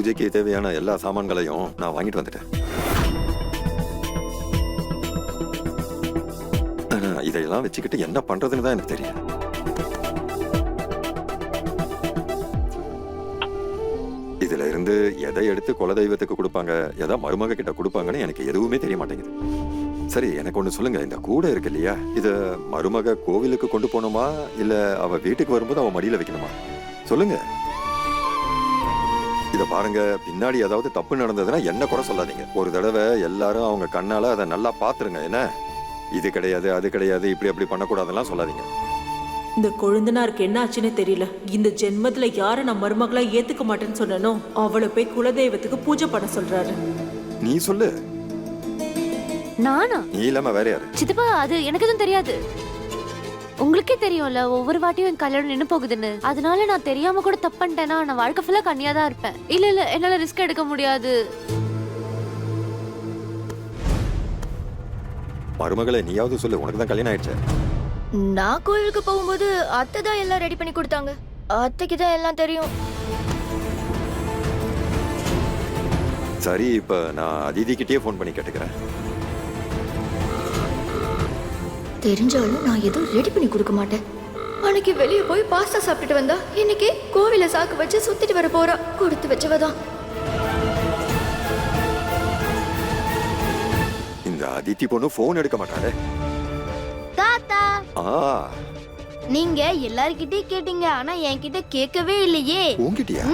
பூஜைக்கு தேவையான எல்லா சாமான்களையும் நான் வாங்கிட்டு வந்துட்டேன். இதையெல்லாம் வச்சுக்கிட்டு என்ன பண்றதுன்னு தான் எனக்கு தெரியல. இதுல இருந்து எதை எடுத்து குலதெய்வத்துக்கு கொடுப்பாங்க, எதை மருமக கிட்ட கொடுப்பாங்கன்னு எனக்கு எதுவுமே தெரிய மாட்டேங்குது. சரி, எனக்கு ஒண்ணு சொல்லுங்க, இந்த கூடை இருக்கு இல்லையா, இத மருமக கோவிலுக்கு கொண்டு போகணுமா இல்ல அவ வீட்டுக்கு வரும்போது அவ மடியில வைக்கணுமா? சொல்லுங்க. இத பாருங்க, பின்னாடி ஏதாவது தப்பு நடந்ததுன்னா என்ன குறை சொல்லாதீங்க. ஒரு தடவை எல்லாரும் அவங்க கண்ணால அதை நல்லா பாத்துருங்க. என்ன, இது கிடையாது அது கிடையாது இப்படி அப்படி பண்ணக்கூடாதுலாம் சொல்லாதீங்க. இந்த கொழுந்தனாருக்கு என்ன ஆச்சுன்னு தெரியல. இந்த ஜென்மத்துல யாரை நான் மருமகளா ஏத்துக்க மாட்டேன்னு சொன்னனோ அவளை போய் குலதெய்வத்துக்கு பூஜை பண்ண சொல்றாரு. நீ சொல்லு. நானா? நீ இல்லாம வேற யாரு? சித்தப்பா, அது எனக்கு எதுவும் தெரியாது. உங்களுக்கே தெரியும்ல, ஒவ்வொரு வாட்டியும் என் கல்யாணம் நின்னு போகுதுன்னு. அதனால நான் தெரியாம கூட தப்பு பண்ணிட்டேன்னா நான் வாழ்க்கை ஃபுல்லா கன்னியா தான் இருப்பேன். இல்ல என்னால ரிஸ்க் எடுக்க முடியாது. மருமகளை நீயாவது சொல்லு, உனக்கு தான் கல்யாணம் ஆயிடுச்சு. நான் கோயிலுக்கு போகும்போது அத்தை தான் எல்லாம் ரெடி பண்ணி கொடுத்தாங்க. அத்தைக்கு தான் எல்லாம் தெரியும். சரி, இப்ப நான் அதிதி கிட்டே போன் பண்ணி கேட்டுக்கிறேன். தெரிஞ்சாலும் நான் எதுவும் ரெடி பண்ணி கொடுக்க மாட்டேன். அன்னைக்கு வெளியே போய் பாஸ்தா சாப்பிட்டுட்டு வந்தா, இன்னைக்கு கோவில சாக்கு வச்சு சுத்திட்டு வர போறா. கொடுத்து வச்சவதான். இந்த அதித்தி பொண்ணு போன் எடுக்க மாட்டாளே. தாத்தா, ஆ, நீங்க எல்லார்கிட்டயும் கேட்டீங்க, ஆனா என்கிட்ட கேட்கவே இல்லையே. உன்கிட்டயா?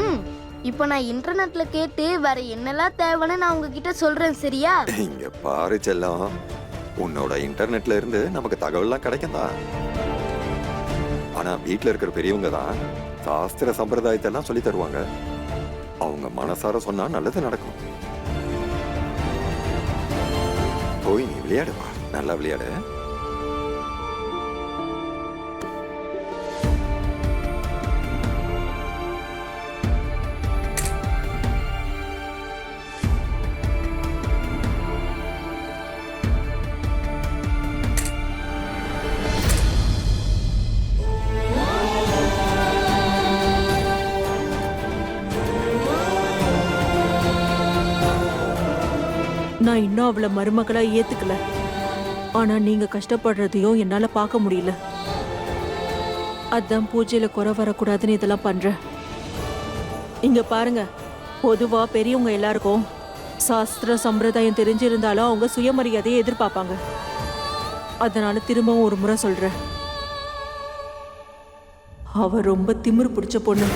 இப்போ நான் இன்டர்நெட்ல கேட்டு வேற என்னெல்லாம் தேவைன்னு நான் உங்ககிட்ட சொல்றேன், சரியா? இங்க பாரு செல்லம், உன்னோட இன்டர்நெட்ல இருந்து நமக்கு தகவல்லாம் கிடைக்கும் தான். ஆனா வீட்டுல இருக்கிற பெரியவங்க தான் சாஸ்திர சம்பிரதாயத்தை எல்லாம் சொல்லி தருவாங்க. அவங்க மனசார சொன்னா நல்லது நடக்கும். போய் நீ விளையாடுவா, நல்லா விளையாடு. நான் இன்னும் அவளை மருமகளா ஏத்துக்கல. ஆனா நீங்க கஷ்டப்படுறதையும் என்னால பார்க்க முடியல. அதான் பூஜையில குறை வரக்கூடாதுன்னு இதெல்லாம் பண்றேன். இங்க பாருங்க, பொதுவா பெரியவங்க எல்லாருக்கும் சாஸ்திர சம்பிரதாயம் தெரிஞ்சிருந்தாலும் அவங்க சுயமரியாதையை எதிர்பார்ப்பாங்க. அதனால திரும்பவும் ஒரு முறை சொல்றேன், அவ ரொம்ப திமிரு பிடிச்ச பொண்ணு.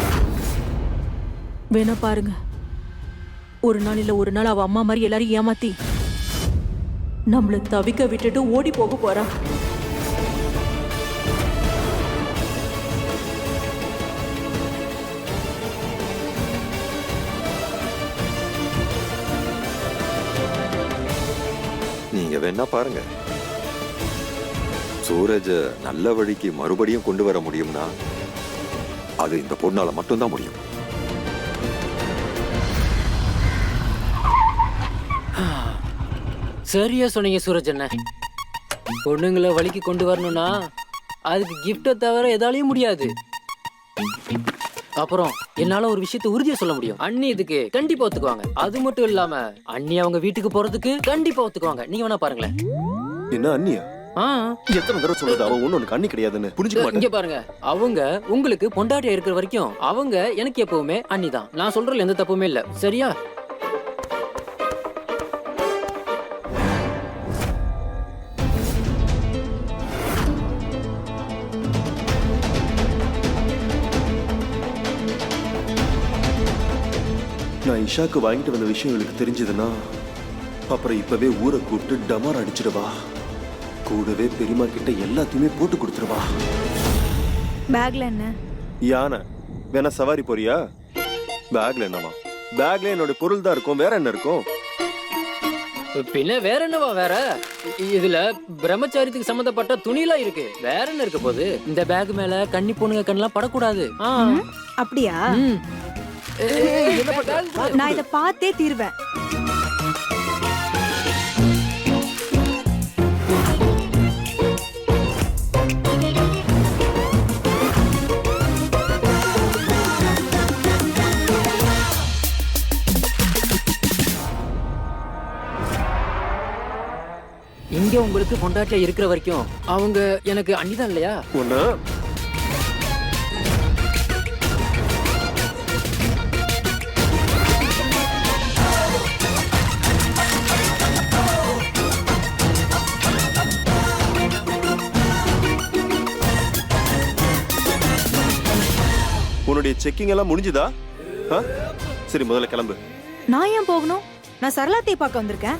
வேணா பாருங்க, ஒரு நாள் இல்ல ஒரு நாள் அவ அம்மா மாதிரி எல்லாரும் ஏமாத்தி நம்மள தவிக்க விட்டுட்டு ஓடி போக போறா. நீங்க வேணா பாருங்க, சூரஜ நல்ல வழிக்கு மறுபடியும் கொண்டு வர முடியும்னா அது இந்த பொண்ணால மட்டும்தான் முடியும். சரியா சொன்னீங்க சூரஜ் அண்ணன். பொண்ணுங்களை வழிக்கு கொண்டு வரணும்னா அதுக்கு கிஃப்டை தவிர எதாலையும் முடியாது. அப்புறம் என்னால ஒரு விஷயத்த உறுதியா சொல்ல முடியும், அண்ணி இதுக்கு கண்டிப்பா ஒத்துக்குவாங்க. அது மட்டும் இல்லாம அண்ணி அவங்க வீட்டுக்கு போறதுக்கு கண்டிப்பா ஒத்துக்குவாங்க. நீங்க வேணா பாருங்களேன். என்ன அண்ணியா? எத்தனை தடவை சொல்றது, அவ ஒண்ணு அண்ணி கிடையாதுன்னு புரிஞ்சுக்க மாட்டேன். இங்க பாருங்க, அவங்க உங்களுக்கு பொண்டாட்டியா இருக்கிற வரைக்கும் அவங்க எனக்கு எப்பவுமே அண்ணி தான். நான் சொல்றதுல எந்த தப்புமே இல்ல, சரியா? நான் இஷாக்கு வாங்கிட்டு வந்த விஷயம் எனக்கு தெரிஞ்சதுன்னா அப்புறம் இப்பவே ஊரை கூப்பிட்டு டமார் அடிச்சிடுவா. கூடவே பெரியமா கிட்ட எல்லாத்தையுமே போட்டு கொடுத்துருவா. பேக்ல என்ன? யானை வேணா சவாரி போறியா? பேக்ல என்னமா? பேக்ல என்னோட பொருள் தான் இருக்கும், வேற என்ன இருக்கும்? பின்ன வேற என்னவா? வேற இதுல பிரம்மச்சாரியத்துக்கு சம்பந்தப்பட்ட துணிலாம் இருக்கு. வேற என்ன இருக்க போகுது? இந்த பேக் மேல கன்னி பொண்ணுங்க கண்ணெல்லாம் படக்கூடாது. அப்படியா? நான் இத பார்த்தே தீர்வேன். இங்க உங்களுக்கு பொண்டாட்டியா இருக்கிற வரைக்கும் அவங்க எனக்கு அண்ணிதான் இல்லையா? ஒண்ணு உன்னுடைய செக்கிங் எல்லாம் முடிஞ்சுதா? ஆ? சரி முதல்ல கிளம்பு. நான் ஏன் போகணும்? நான் சரளாத்தை பார்க்க வந்திருக்கேன்.